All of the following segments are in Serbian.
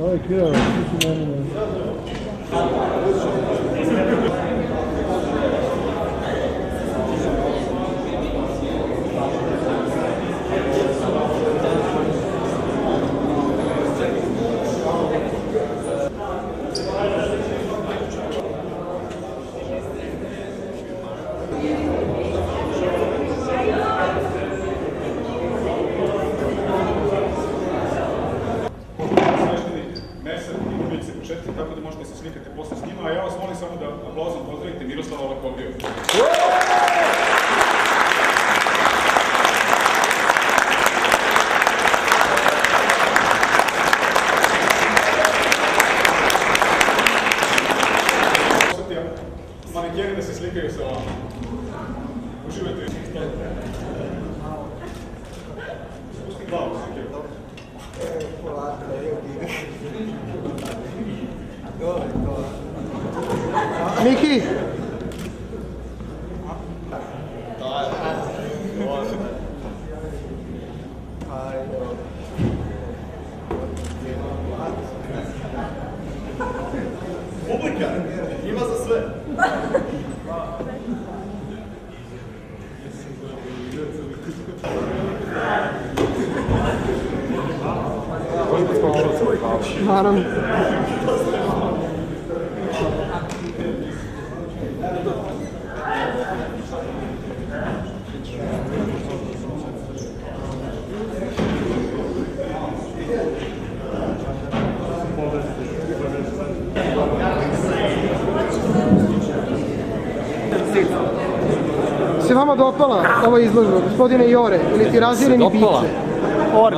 Ovaj kirao, ti su meni. Tako da možete se slikati posle s njima, a ja vas molim samo da aplauzom pozdravite Miroslava Lakovljevu. Manekeni da se slikaju sa vama. Uživajte. Spusti glavu, slikaju. Polako, Miki! Publika, ima za sve. Naravno. Se vama dopala ova izložba, gospodine Jore, ili ti razireni bice?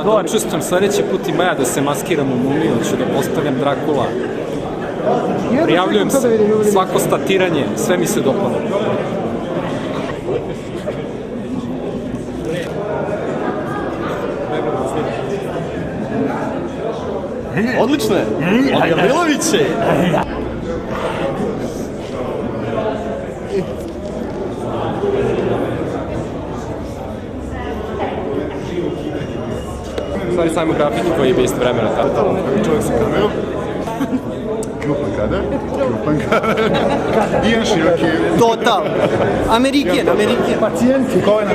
Da učestvujem sledeći put ima ja da se maskiram u mumiju, ću da postavljam Drakula. Prijavljujem se, svako statiranje, sve mi se dopalo. Odlično je! Od Gavriloviće! Stvari samo grafiti koji je bio isto vremena tako. Čovjek sa kamerom. Krupan kader. Ian Široki. Total. Ameriken. Pacijenti. Kolena.